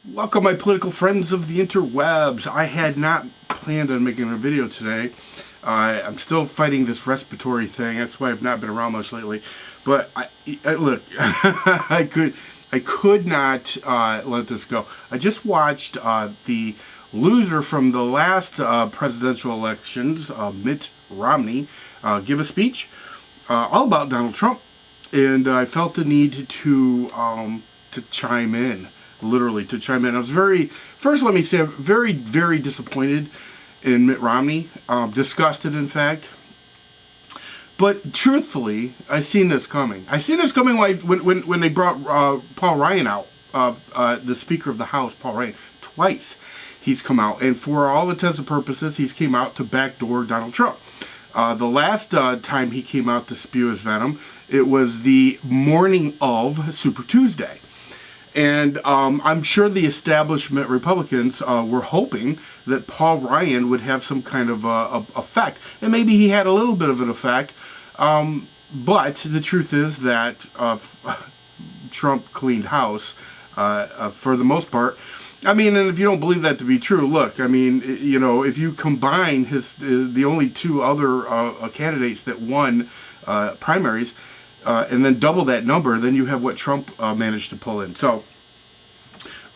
Welcome, my political friends of the interwebs. I had not planned on making a video today. I'm still fighting this respiratory thing. That's why I've not been around much lately. But look, I could not let this go. I just watched the loser from the last presidential elections, Mitt Romney, give a speech all about Donald Trump, and I felt the need to chime in. Literally to chime in. First let me say, I'm very, very disappointed in Mitt Romney. Disgusted, in fact. But truthfully, I seen this coming. I seen this coming when they brought Paul Ryan out, the Speaker of the House, Paul Ryan, twice. He's come out, and for all intents and purposes, he's came out to backdoor Donald Trump. The last time he came out to spew his venom, it was the morning of Super Tuesday. And I'm sure the establishment Republicans were hoping that Paul Ryan would have some kind of effect. And maybe he had a little bit of an effect. But the truth is that Trump cleaned house for the most part. I mean, and if you don't believe that to be true, look, I mean, you know, if you combine the only two other candidates that won primaries, and then double that number, then you have what Trump managed to pull in. So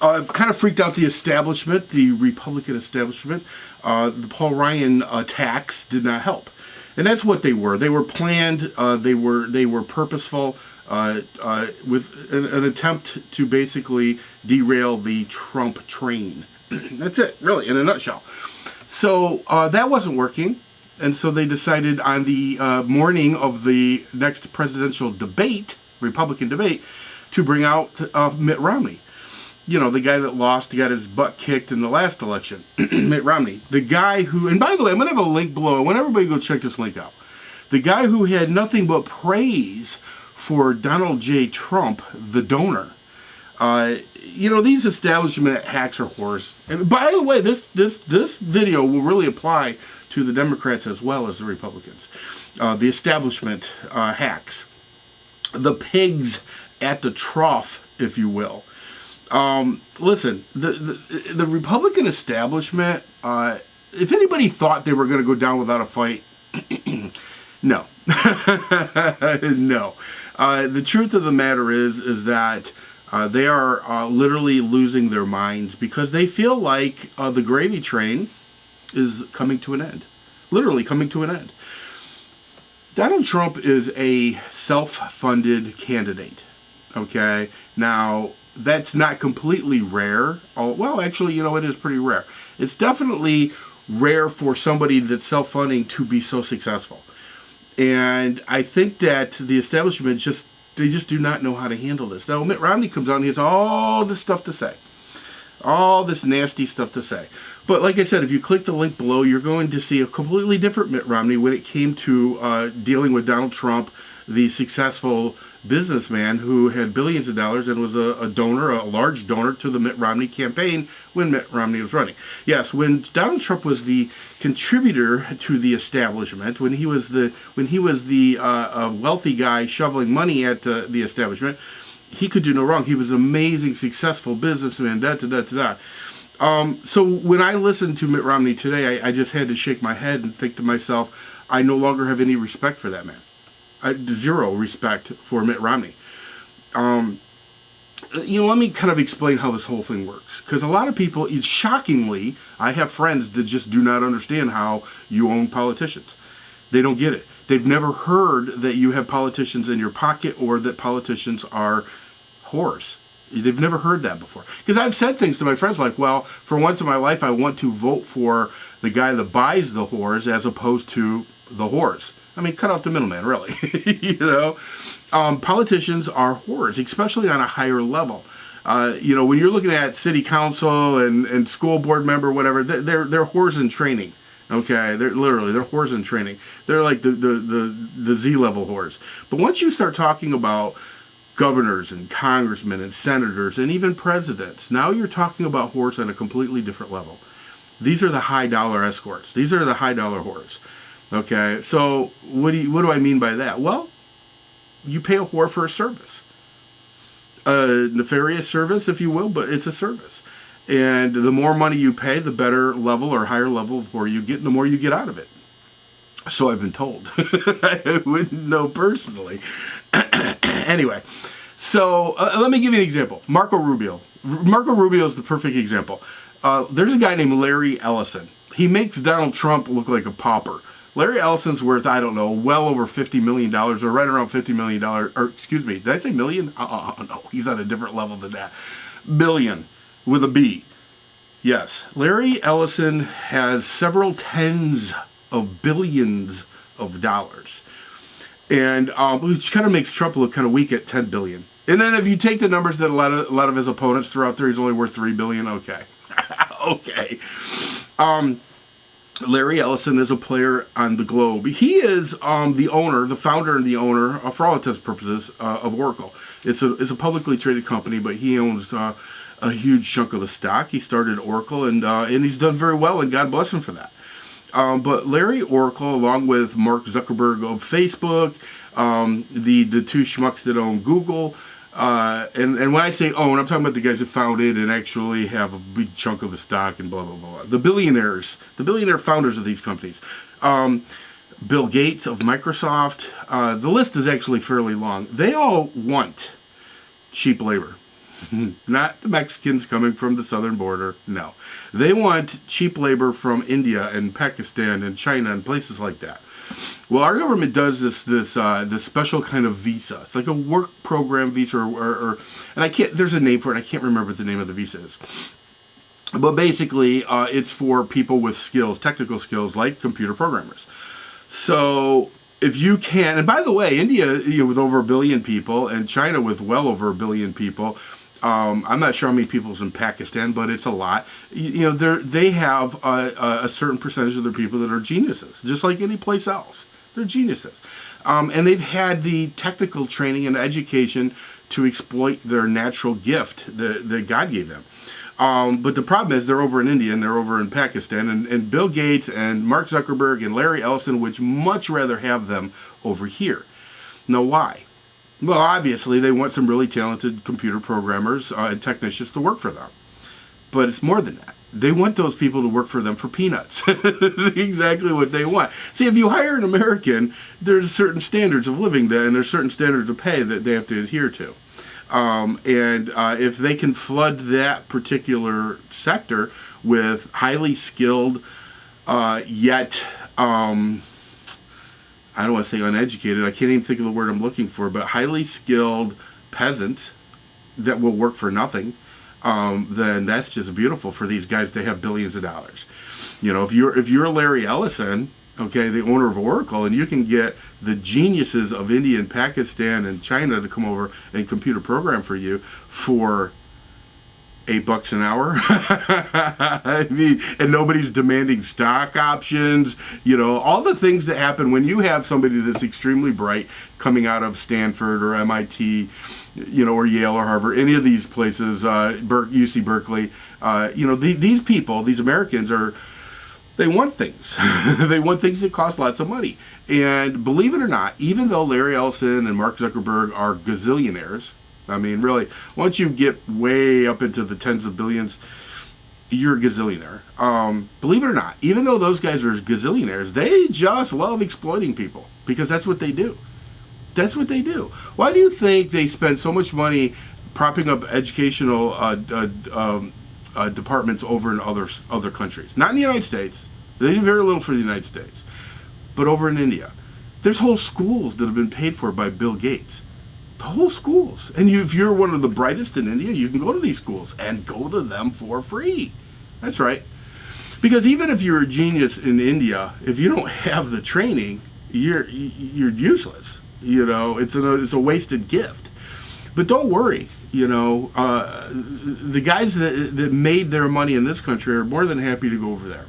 I've kind of freaked out the establishment, the Republican establishment. The Paul Ryan attacks did not help. And that's what they were. They were planned, they were purposeful, with an attempt to basically derail the Trump train. That's it, really, in a nutshell. So that wasn't working. And so they decided on the morning of the next presidential debate, Republican debate, to bring out Mitt Romney. You know, the guy that lost, got his butt kicked in the last election. Mitt Romney. The guy who, and by the way, I'm going to have a link below. I want everybody to go check this link out. The guy who had nothing but praise for Donald J. Trump, the donor. You know, these establishment hacks are whores. And by the way, this video will really apply to the Democrats as well as the Republicans. The establishment hacks. The pigs at the trough, if you will. Listen, the Republican establishment, if anybody thought they were going to go down without a fight, no. No. The truth of the matter is that they are literally losing their minds because they feel like the gravy train is coming to an end. Literally coming to an end. Donald Trump is a self-funded candidate. Okay? Now, that's not completely rare. Well, actually, you know, it is pretty rare. It's definitely rare for somebody that's self-funding to be so successful. And I think that the establishment they just do not know how to handle this. Now, Mitt Romney comes out and he has all this stuff to say. All this nasty stuff to say. But like I said, if you click the link below, you're going to see a completely different Mitt Romney when it came to dealing with Donald Trump, the successful businessman who had billions of dollars and was a donor, a large donor to the Mitt Romney campaign when Mitt Romney was running. Yes, when Donald Trump was the contributor to the establishment, when he was the wealthy guy shoveling money at the establishment, he could do no wrong. He was an amazing, successful businessman. So when I listened to Mitt Romney today, I just had to shake my head and think to myself, I no longer have any respect for that man. Zero respect for Mitt Romney. You know, let me kind of explain how this whole thing works. Because a lot of people, shockingly, I have friends that just do not understand how you own politicians. They don't get it. They've never heard that you have politicians in your pocket or that politicians are whores. They've never heard that before. Because I've said things to my friends like, well, for once in my life, I want to vote for the guy that buys the whores as opposed to the whores. I mean, cut out the middleman, really. You know, politicians are whores, especially on a higher level. You know, when you're looking at city council and school board member, whatever, they're whores in training. Okay, they're whores in training. They're like the Z-level whores. But once you start talking about governors and congressmen and senators and even presidents, now you're talking about whores on a completely different level. These are the high dollar escorts. These are the high dollar whores. Okay, so what do I mean by that? Well, you pay a whore for a service. a nefarious service, if you will, but it's a service. And the more money you pay, the better level or higher level where you get, the more you get out of it. So I've been told. I wouldn't know personally. Anyway, so let me give you an example. Marco Rubio. Marco Rubio is the perfect example. There's a guy named Larry Ellison. He makes Donald Trump look like a pauper. Larry Ellison's worth, I don't know, well over $50 million, or right around $50 million, or excuse me, did I say million? No, he's on a different level than that. Billion, with a B. Yes, Larry Ellison has several tens of billions of dollars. And which kind of makes Trump look kind of weak at 10 billion. And then if you take the numbers that a lot of his opponents throw out there, he's only worth 3 billion. Okay. Okay. Larry Ellison is a player on the globe. He is the owner, the founder and the owner, for all intents and purposes, of Oracle. It's a publicly traded company, but he owns a huge chunk of the stock. He started Oracle, and he's done very well, and God bless him for that. But Larry Oracle, along with Mark Zuckerberg of Facebook, the two schmucks that own Google, and when I say own, I'm talking about the guys that founded and actually have a big chunk of the stock and blah, blah, blah. The billionaires, the billionaire founders of these companies. Bill Gates of Microsoft. The list is actually fairly long. They all want cheap labor. Not the Mexicans coming from the southern border. No. They want cheap labor from India and Pakistan and China and places like that. Well, our government does this special kind of visa. It's like a work program visa, or and I can't. There's a name for it. I can't remember what the name of the visa is. But basically, it's for people with skills, technical skills, like computer programmers. So if you can, and by the way, India, with over 1 billion people, and China with well over 1 billion people. I'm not sure how many people's in Pakistan, but it's a lot. They have a certain percentage of their people that are geniuses, just like any place else. They're geniuses. And they've had the technical training and education to exploit their natural gift that God gave them. But the problem is they're over in India and they're over in Pakistan, and Bill Gates and Mark Zuckerberg and Larry Ellison would much rather have them over here. Now, why? Well, obviously, they want some really talented computer programmers and technicians to work for them. But it's more than that. They want those people to work for them for peanuts. Exactly what they want. See, if you hire an American, there's certain standards of living there, and there's certain standards of pay that they have to adhere to. If they can flood that particular sector with highly skilled, yet... I don't want to say uneducated, I can't even think of the word I'm looking for, but highly skilled peasants that will work for nothing, then that's just beautiful for these guys to have billions of dollars. If you're Larry Ellison, okay, the owner of Oracle, and you can get the geniuses of India and Pakistan and China to come over and computer program for you for $8 an hour. I mean, and nobody's demanding stock options, all the things that happen when you have somebody that's extremely bright coming out of Stanford or MIT, or Yale or Harvard, any of these places, UC Berkeley, these people, these Americans they want things. They want things that cost lots of money. And believe it or not, even though Larry Ellison and Mark Zuckerberg are gazillionaires, I mean, really, once you get way up into the tens of billions, you're a gazillionaire. Believe it or not, even though those guys are gazillionaires, they just love exploiting people because that's what they do. That's what they do. Why do you think they spend so much money propping up educational departments over in other countries? Not in the United States. They do very little for the United States. But over in India. There's whole schools that have been paid for by Bill Gates. The whole schools. And if you're one of the brightest in India, you can go to these schools and go to them for free. That's right. Because even if you're a genius in India, if you don't have the training, you're useless. It's a wasted gift. But don't worry. The guys that made their money in this country are more than happy to go over there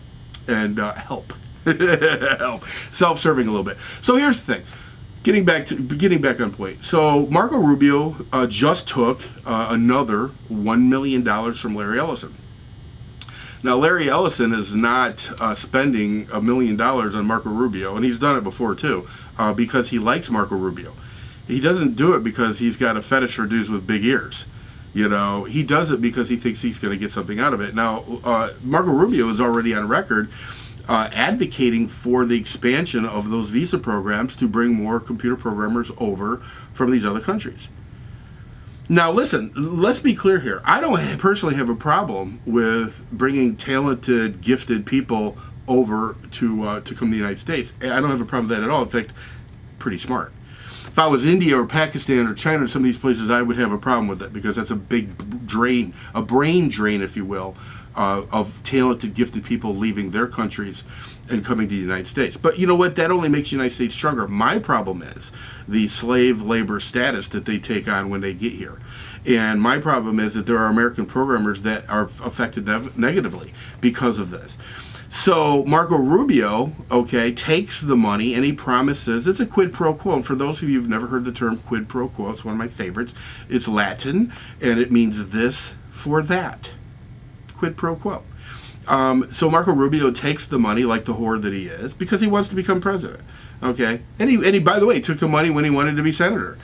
and help. Help. Self-serving a little bit. So here's the thing. Getting back on point. So Marco Rubio just took another $1 million from Larry Ellison. Now Larry Ellison is not spending $1 million on Marco Rubio, and he's done it before too, because he likes Marco Rubio. He doesn't do it because he's got a fetish for dudes with big ears. You know, he does it because he thinks he's going to get something out of it. Now, Marco Rubio is already on record advocating for the expansion of those visa programs to bring more computer programmers over from these other countries. Now, listen, let's be clear here. I don't personally have a problem with bringing talented, gifted people over to come to the United States. I don't have a problem with that at all. In fact, pretty smart. If I was India or Pakistan or China or some of these places, I would have a problem with it because that's a big drain, a brain drain, if you will, of talented, gifted people leaving their countries and coming to the United States. But you know what? That only makes the United States stronger. My problem is the slave labor status that they take on when they get here. And my problem is that there are American programmers that are affected negatively because of this. So Marco Rubio, okay, takes the money and he promises, it's a quid pro quo. And for those of you who've never heard the term quid pro quo, it's one of my favorites. It's Latin and it means this for that. Quid pro quo. So Marco Rubio takes the money like the whore that he is because he wants to become president. Okay, and he by the way took the money when he wanted to be senator.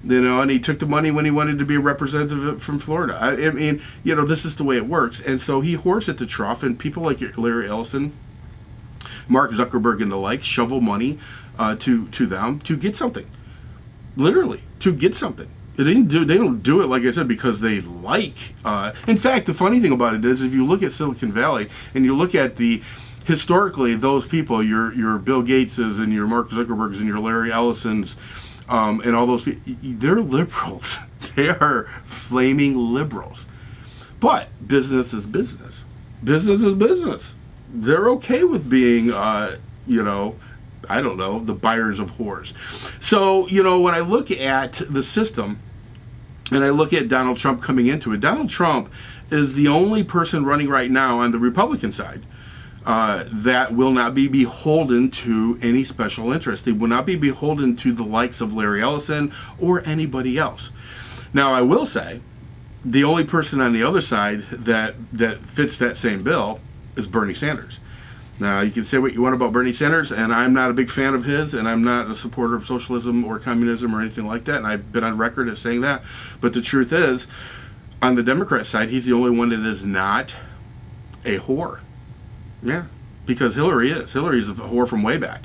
You know, and he took the money when he wanted to be a representative from Florida. I mean, you know, this is the way it works. And so he hoards at the trough, and people like Larry Ellison, Mark Zuckerberg, and the like shovel money to them to get something. Literally, to get something. They don't do it, like I said, because they like. In fact, the funny thing about it is, if you look at Silicon Valley and you look at historically, those people, your Bill Gateses and your Mark Zuckerbergs and your Larry Ellisons, and all those people, they're liberals. They are flaming liberals. But business is business. Business is business. They're okay with being, you know, I don't know, the buyers of whores. So, you know, when I look at the system and I look at Donald Trump coming into it, Donald Trump is the only person running right now on the Republican side that will not be beholden to any special interest. They will not be beholden to the likes of Larry Ellison or anybody else. Now, I will say, the only person on the other side that fits that same bill is Bernie Sanders. Now, you can say what you want about Bernie Sanders, and I'm not a big fan of his, and I'm not a supporter of socialism or communism or anything like that, and I've been on record as saying that. But the truth is, on the Democrat side, he's the only one that is not a whore. Yeah, because Hillary is. Hillary's a whore from way back.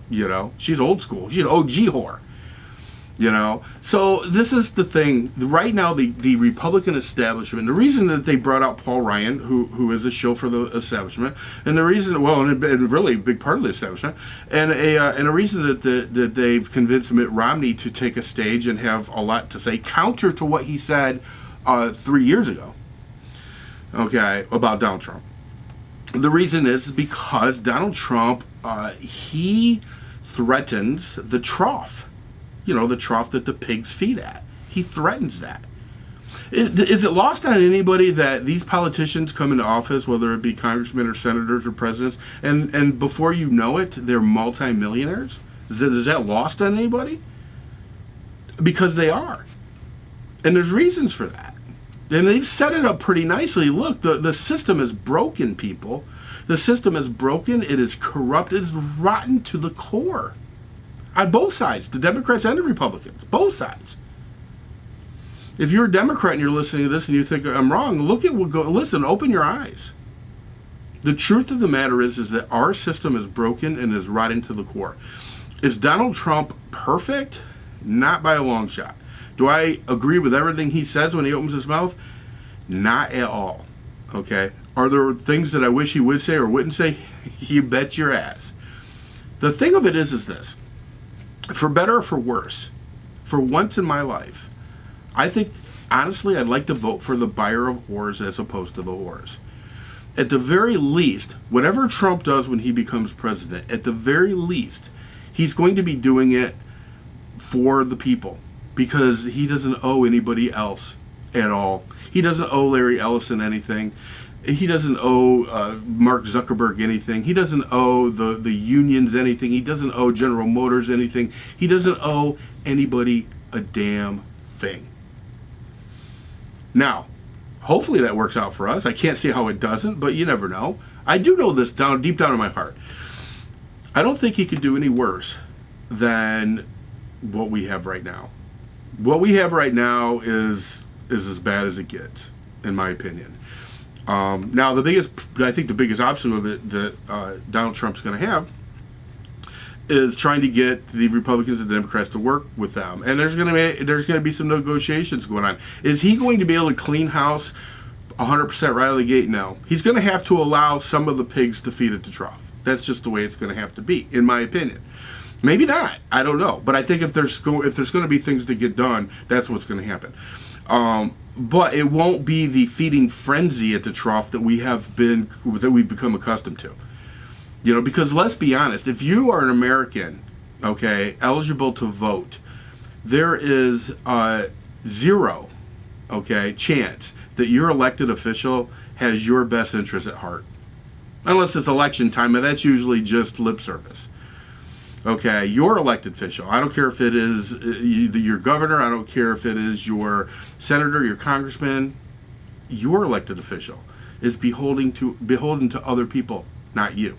You know, she's old school. She's an OG whore. You know, so this is the thing. Right now, the Republican establishment, the reason that they brought out Paul Ryan, who is a shill for the establishment, and the reason, well, and really a big part of the establishment, and a reason that they've convinced Mitt Romney to take a stage and have a lot to say, counter to what he said 3 years ago, okay, about Donald Trump. The reason is because Donald Trump, he threatens the trough. You know, the trough that the pigs feed at. He threatens that. Is it lost on anybody that these politicians come into office, whether it be congressmen or senators or presidents, and before you know it, they're multimillionaires? Is that lost on anybody? Because they are. And there's reasons for that. And they've set it up pretty nicely. Look, the system is broken, people. The system is broken. It is corrupt. It is rotten to the core. On both sides, the Democrats and the Republicans, both sides. If you're a Democrat and you're listening to this and you think I'm wrong, look at what listen, open your eyes. The truth of the matter is that our system is broken and is rotten to the core. Is Donald Trump perfect? Not by a long shot. Do I agree with everything he says when he opens his mouth? Not at all. Okay? Are there things that I wish he would say or wouldn't say? You bet your ass. The thing of it is this. For better or for worse, for once in my life, I think, honestly, I'd like to vote for the buyer of whores as opposed to the whores. At the very least, whatever Trump does when he becomes president, at the very least, he's going to be doing it for the people because he doesn't owe anybody else at all. He doesn't owe Larry Ellison anything. He doesn't owe Mark Zuckerberg anything. He doesn't owe the unions anything. He doesn't owe General Motors anything. He doesn't owe anybody a damn thing. Now, hopefully that works out for us. I can't see how it doesn't, but you never know. I do know this deep down in my heart. I don't think he could do any worse than what we have right now. What we have right now is as bad as it gets, in my opinion. Now, I think the biggest obstacle that Donald Trump's going to have is trying to get the Republicans and the Democrats to work with them, and there's going to be some negotiations going on. Is he going to be able to clean house 100% right out of the gate? No. He's going to have to allow some of the pigs to feed at the trough. That's just the way it's going to have to be, in my opinion. Maybe not. I don't know. But I think if there's going to be things to get done, that's what's going to happen. But it won't be the feeding frenzy at the trough that we've become accustomed to. You know, because let's be honest, if you are an American, okay, eligible to vote, there is zero, okay, chance that your elected official has your best interest at heart. Unless it's election time, and that's usually just lip service. Okay, your elected official, I don't care if it is your governor, I don't care if it is your senator, your congressman, your elected official is beholden to other people, not you.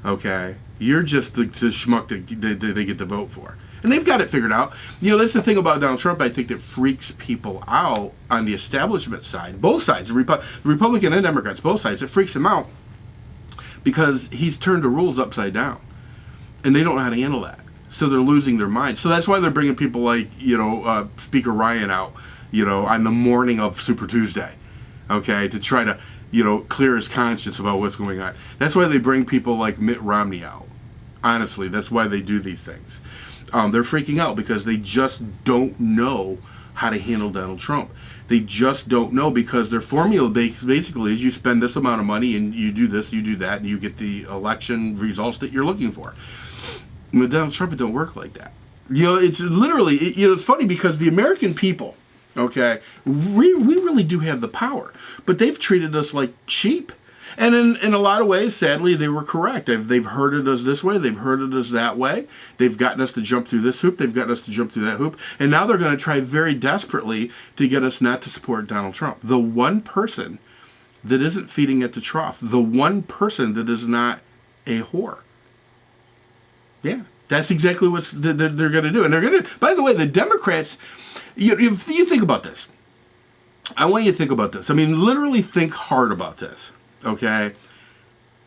Okay, you're just the schmuck that they get to vote for. And they've got it figured out. You know, that's the thing about Donald Trump, I think, that freaks people out on the establishment side. Both sides, the Republican and Democrats, both sides, it freaks them out because he's turned the rules upside down. And they don't know how to handle that. So they're losing their minds. So that's why they're bringing people like, Speaker Ryan out, on the morning of Super Tuesday, okay, to try to, clear his conscience about what's going on. That's why they bring people like Mitt Romney out. Honestly, that's why they do these things. They're freaking out because they just don't know how to handle Donald Trump. They just don't know because their formula basically is you spend this amount of money and you do this, you do that, and you get the election results that you're looking for. With Donald Trump, it don't work like that. It's literally, it's funny because the American people, okay, we really do have the power, but they've treated us like sheep. And in a lot of ways, sadly, they were correct. They've herded us this way. They've herded us that way. They've gotten us to jump through this hoop. They've gotten us to jump through that hoop. And now they're going to try very desperately to get us not to support Donald Trump. The one person that isn't feeding at the trough. The one person that is not a whore. Yeah, that's exactly what they're going to do. And they're going to, by the way, the Democrats, if you think about this, I want you to think about this. I mean, literally think hard about this. Okay,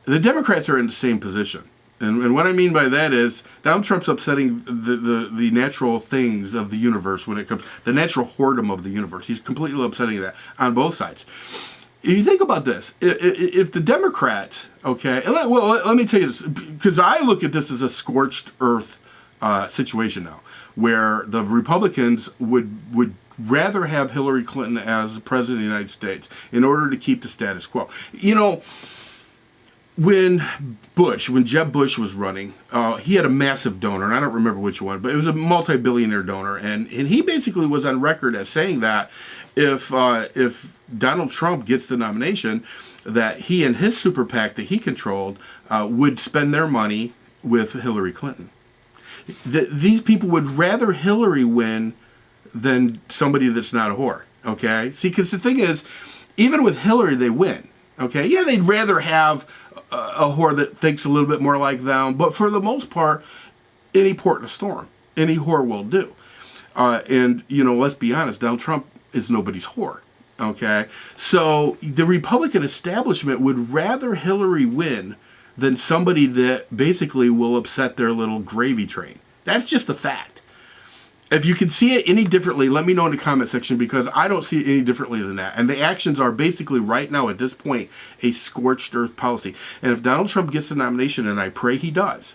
the Democrats are in the same position, and what I mean by that is Donald Trump's upsetting the natural things of the universe when it comes the natural whoredom of the universe. He's completely upsetting that on both sides. If you think about this, if the Democrats, okay, let me tell you this because I look at this as a scorched earth situation now, where the Republicans would rather have Hillary Clinton as the president of the United States in order to keep the status quo. When Jeb Bush was running, he had a massive donor, and I don't remember which one, but it was a multi-billionaire donor, and he basically was on record as saying that if Donald Trump gets the nomination, that he and his super PAC that he controlled would spend their money with Hillary Clinton. These people would rather Hillary win than somebody that's not a whore, okay? See, because the thing is, even with Hillary, they win, okay? Yeah, they'd rather have a whore that thinks a little bit more like them, but for the most part, any port in a storm, any whore will do. And, let's be honest, Donald Trump is nobody's whore, okay? So the Republican establishment would rather Hillary win than somebody that basically will upset their little gravy train. That's just a fact. If you can see it any differently, let me know in the comment section because I don't see it any differently than that. And the actions are basically right now at this point a scorched earth policy. And if Donald Trump gets the nomination, and I pray he does,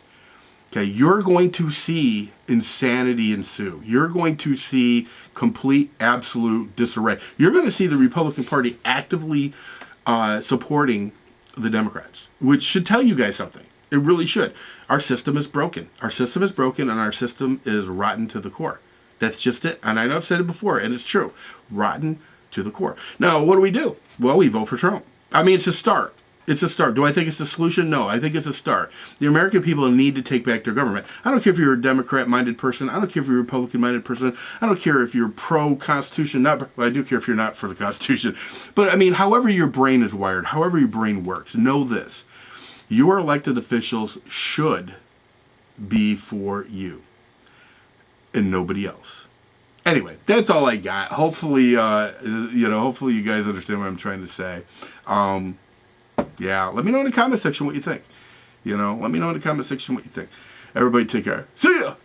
okay, you're going to see insanity ensue. You're going to see complete, absolute disarray. You're going to see the Republican Party actively supporting the Democrats, which should tell you guys something. It really should. Our system is broken. Our system is broken, and our system is rotten to the core. That's just it. And I know I've said it before, and it's true. Rotten to the core. Now, what do? Well, we vote for Trump. I mean, it's a start. It's a start. Do I think it's the solution? No, I think it's a start. The American people need to take back their government. I don't care if you're a Democrat-minded person. I don't care if you're a Republican-minded person. I don't care if you're pro-Constitution. Well, I do care if you're not for the Constitution. But, I mean, however your brain is wired, however your brain works, know this. Your elected officials should be for you. and nobody else. Anyway, that's all I got. Hopefully, hopefully you guys understand what I'm trying to say. Yeah, let me know in the comment section what you think. Let me know in the comment section what you think. Everybody take care. See ya!